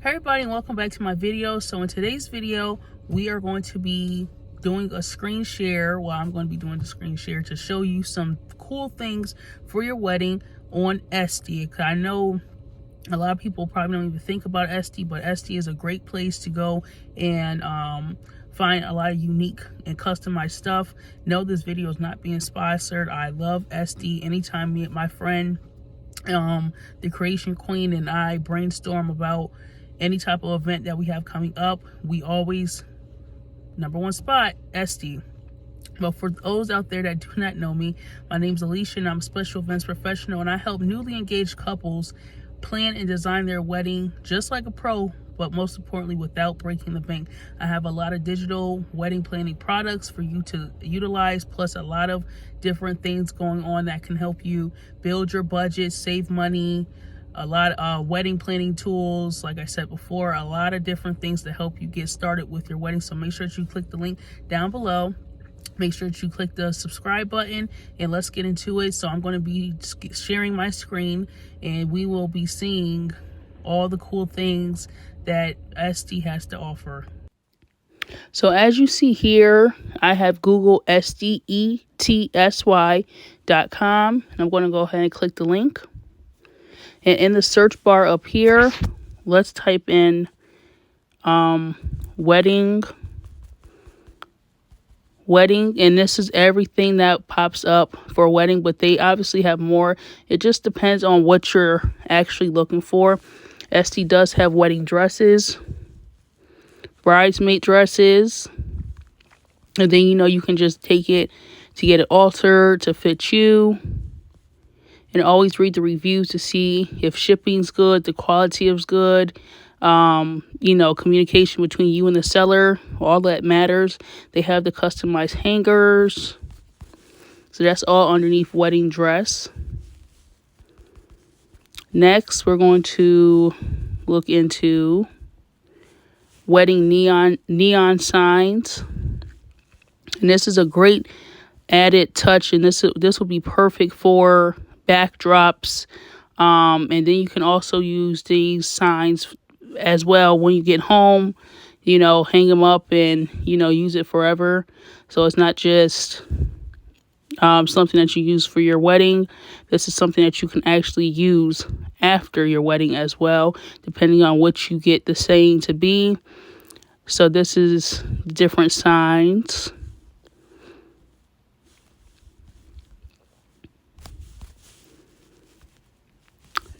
Hey everybody, and welcome back to my video. So in today's video, we are going to be doing a screen share. Well, I'm going to be doing the screen share to show you some cool things for your wedding on Etsy. I know a lot of people probably don't even think about Etsy, but Etsy is a great place to go and find a lot of unique and customized stuff. No, this video is not being sponsored. I love Etsy. Anytime me and my friend, the Creation Queen, and I brainstorm about any type of event that we have coming up, we always #1 spot Etsy. But for those out there that do not know me, my name is Alicia and I'm a special events professional, and I help newly engaged couples plan and design their wedding just like a pro, but most importantly without breaking the bank. I have a lot of digital wedding planning products for you to utilize, plus a lot of different things going on that can help you build your budget, save money, a lot of wedding planning tools. Like I said before, a lot of different things to help you get started with your wedding. So make sure that you click the link down below. Make sure that you click the subscribe button, and let's get into it. So I'm going to be sharing my screen, and we will be seeing all the cool things that Etsy has to offer. So as you see here, I have Google SDETSY.com, and I'm going to go ahead and click the link. And in the search bar up here, let's type in wedding, and this is everything that pops up for a wedding, but they obviously have more. It just depends on what you're actually looking for. Etsy does have wedding dresses, bridesmaid dresses, and then you can just take it to get it altered to fit you. And always read the reviews to see if shipping's good, the quality is good, communication between you and the seller, all that matters. They have the customized hangers. So that's all underneath wedding dress. Next, we're going to look into wedding neon signs. And this is a great added touch, and this will be perfect for backdrops, and then you can also use these signs as well when you get home, hang them up and use it forever. So it's not just something that you use for your wedding. This is something that you can actually use after your wedding as well, depending on what you get the saying to be. So this is different signs.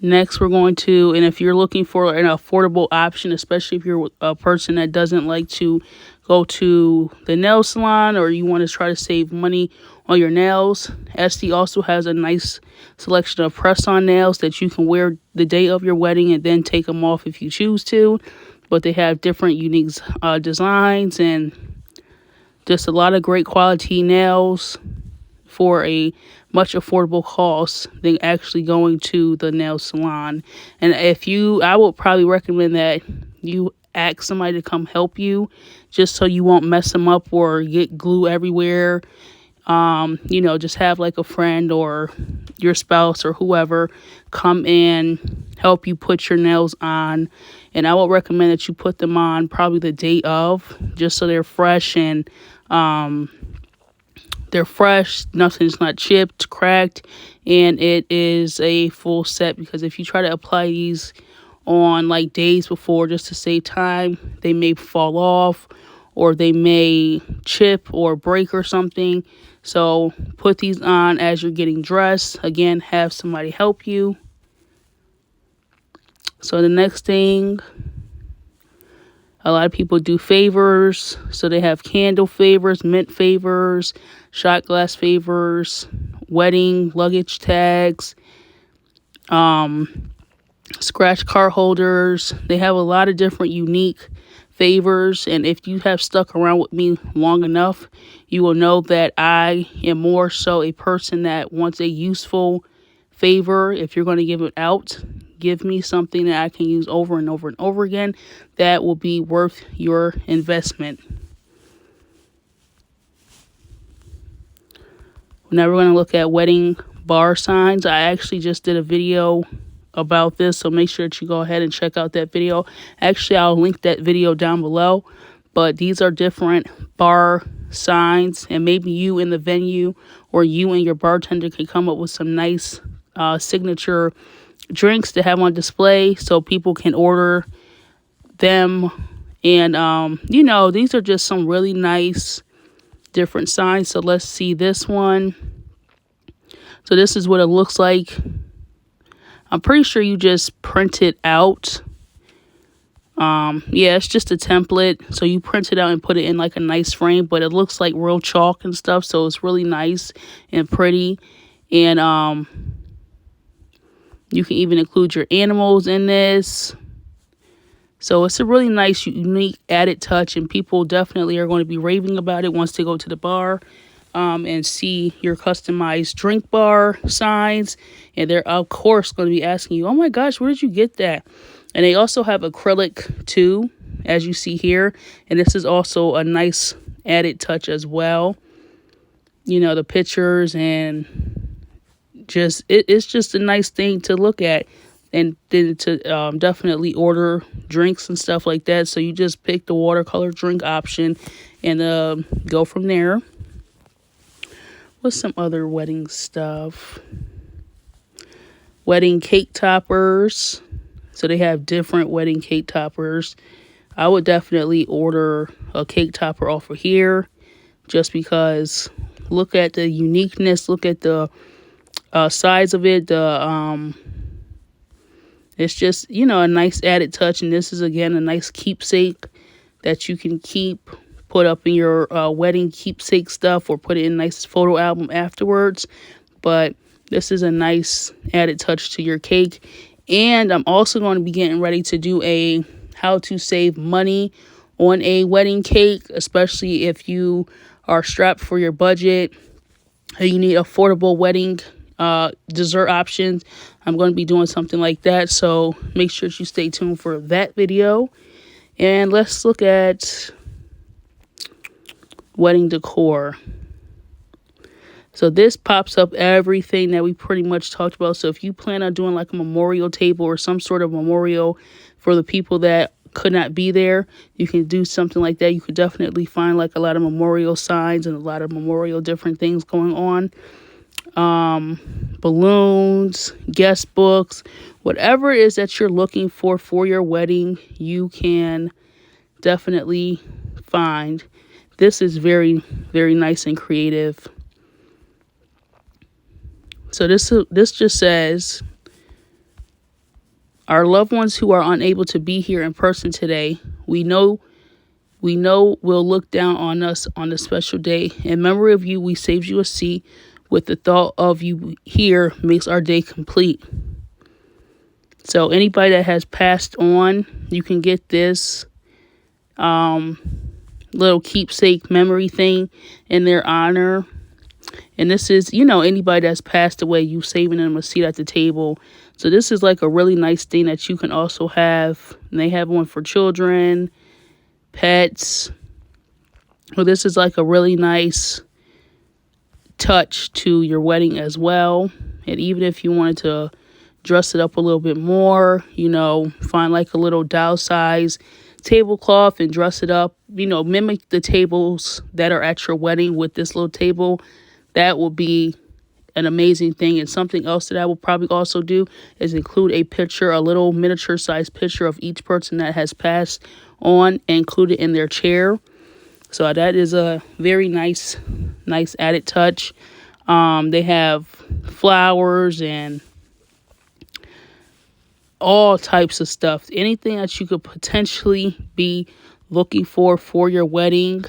Next, we're going to, and if you're looking for an affordable option, especially if you're a person that doesn't like to go to the nail salon, or you want to try to save money on your nails, Etsy also has a nice selection of press-on nails that you can wear the day of your wedding and then take them off if you choose to. But they have different unique designs and just a lot of great quality nails for a much affordable cost than actually going to the nail salon. And I would probably recommend that you ask somebody to come help you, just so you won't mess them up or get glue everywhere. Just have like a friend or your spouse or whoever come and help you put your nails on. And I would recommend that you put them on probably the day of, just so they're fresh and nothing's not chipped, cracked, and it is a full set. Because if you try to apply these on like days before just to save time, they may fall off or they may chip or break or something. So put these on as you're getting dressed. Again, have somebody help you. So the next thing, a lot of people do favors. So they have candle favors, mint favors, shot glass favors, wedding luggage tags, scratch card holders. They have a lot of different unique favors. And if you have stuck around with me long enough, you will know that I am more so a person that wants a useful favor. If you're going to give it out, give me something that I can use over and over and over again that will be worth your investment. Now we're going to look at wedding bar signs. I actually just did a video about this, so make sure that you go ahead and check out that video. Actually, I'll link that video down below. But these are different bar signs, and maybe you in the venue or you and your bartender can come up with some nice signature drinks to have on display so people can order them. And you know, these are just some really nice different signs. So let's see this one. So this is what it looks like. I'm pretty sure you just print it out. Yeah, it's just a template, so you print it out and put it in like a nice frame, but it looks like real chalk and stuff, so it's really nice and pretty. And you can even include your animals in this, so it's a really nice, unique added touch, and people definitely are going to be raving about it once they go to the bar and see your customized drink bar signs. And they're of course going to be asking you, oh my gosh, where did you get that? And they also have acrylic too, as you see here. And this is also a nice added touch as well. You know, the pictures, and just it's just a nice thing to look at. And then to definitely order drinks and stuff like that. So you just pick the watercolor drink option and go from there. What's some other wedding stuff? Wedding cake toppers. So they have different wedding cake toppers. I would definitely order a cake topper off of here just because look at the uniqueness. Look at the size of it. It's just, you know, a nice added touch. And this is, again, a nice keepsake that you can keep, put up in your wedding keepsake stuff, or put it in a nice photo album afterwards. But this is a nice added touch to your cake. And I'm also going to be getting ready to do a how to save money on a wedding cake, especially if you are strapped for your budget and you need affordable wedding dessert options. I'm going to be doing something like that, so make sure you stay tuned for that video. And let's look at wedding decor. So this pops up everything that we pretty much talked about. So if you plan on doing like a memorial table or some sort of memorial for the people that could not be there, you can do something like that. You could definitely find like a lot of memorial signs and a lot of memorial different things going on. Balloons, guest books, whatever it is that you're looking for your wedding, you can definitely find. This is very, very nice and creative. So this just says, our loved ones who are unable to be here in person today, we know will look down on us on a special day. In memory of you, we saved you a seat. With the thought of you here makes our day complete. So anybody that has passed on, you can get this little keepsake memory thing in their honor. And this is, you know, anybody that's passed away, you saving them a seat at the table. So this is like a really nice thing that you can also have. And they have one for children, pets. Well, this is like a really nice touch to your wedding as well. And even if you wanted to dress it up a little bit more, you know, find like a little doll size tablecloth and dress it up, you know, mimic the tables that are at your wedding with this little table. That will be an amazing thing. And something else that I will probably also do is include a picture, a little miniature size picture of each person that has passed on, and include it in their chair. So that is a very nice added touch. They have flowers and all types of stuff. Anything that you could potentially be looking for your wedding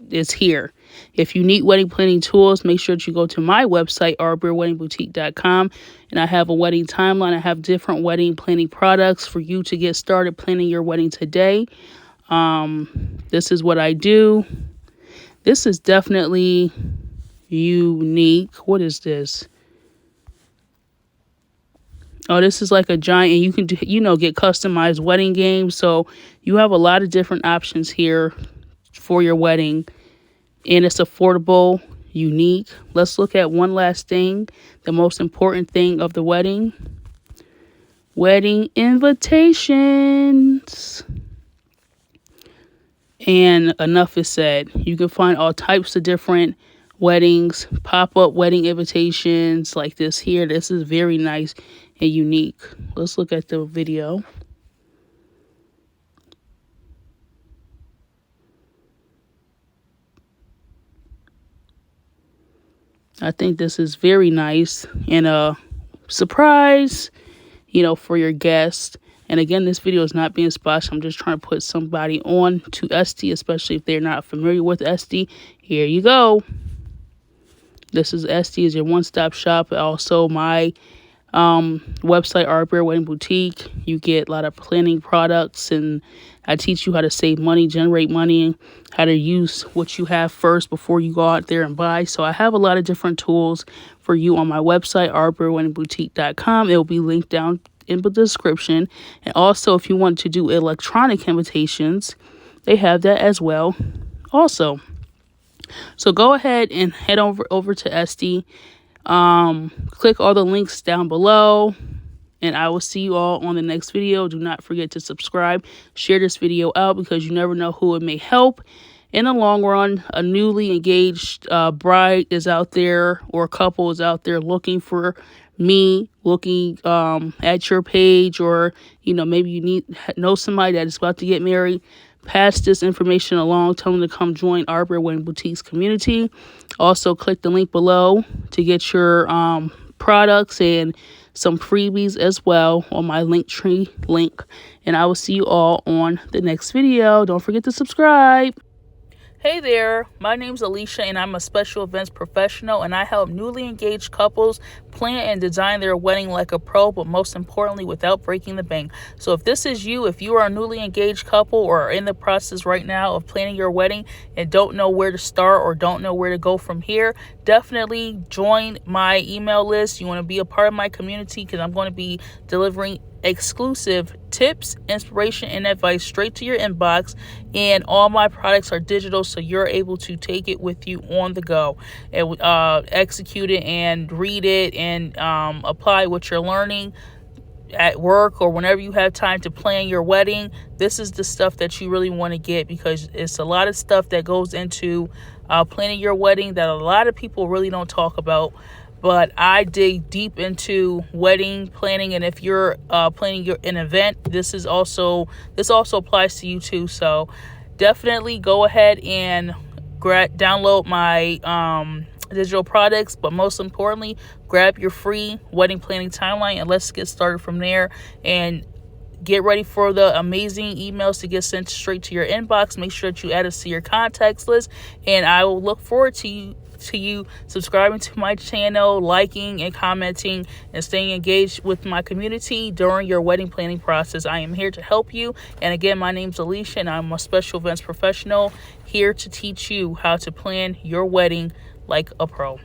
is here. If you need wedding planning tools, make sure that you go to my website, rbeerweddingboutique.com, and I have a wedding timeline. I have different wedding planning products for you to get started planning your wedding today. This is what I do. This is definitely unique. What is this? Oh, this is like a giant, and you can do, you know, get customized wedding games. So you have a lot of different options here for your wedding, and it's affordable, unique. Let's look at one last thing, the most important thing of the wedding. wedding invitations. And enough is said. You can find all types of different weddings, pop-up wedding invitations like this here. This is very nice and unique. Let's look at the video. I think this is very nice and a surprise, for your guest. And again, this video is not being sponsored. I'm just trying to put somebody on to Esty, especially if they're not familiar with Esty. Here you go. This is Esty, is your one-stop shop. Also, my website, Arbor Wedding Boutique. You get a lot of planning products, and I teach you how to save money, generate money, how to use what you have first before you go out there and buy. So I have a lot of different tools for you on my website, arborweddingboutique.com. It will be linked down in the description. And also, if you want to do electronic invitations, they have that as well also. So go ahead and head over to Esty. Click all the links down below, and I will see you all on the next video. Do not forget to subscribe, share this video out, because you never know who it may help in the long run. A newly engaged bride is out there, or a couple is out there looking for me, looking at your page, or maybe you know somebody that is about to get married. Pass this information along. Tell them to come join Arbor Wedding Boutique's community. Also, click the link below to get your products and some freebies as well on my Linktree link. And I will see you all on the next video. Don't forget to subscribe. Hey there, my name's Alicia, and I'm a special events professional, and I help newly engaged couples plan and design their wedding like a pro, but most importantly, without breaking the bank. So if this is you, if you are a newly engaged couple or are in the process right now of planning your wedding and don't know where to start or don't know where to go from here, definitely join my email list. You want to be a part of my community, because I'm going to be delivering exclusive tips, inspiration, and advice straight to your inbox. And all my products are digital, so you're able to take it with you on the go and execute it and read it and apply what you're learning at work or whenever you have time to plan your wedding. This is the stuff that you really want to get, because it's a lot of stuff that goes into planning your wedding that a lot of people really don't talk about. But I dig deep into wedding planning, and if you're planning an event, this also applies to you too. So definitely go ahead and download my digital products, but most importantly, grab your free wedding planning timeline, and let's get started from there. And get ready for the amazing emails to get sent straight to your inbox. Make sure that you add us to your contacts list, and I will look forward to you subscribing to my channel, liking and commenting, and staying engaged with my community during your wedding planning process. I am here to help you. And again, my name's Alicia, and I'm a special events professional here to teach you how to plan your wedding like a pro.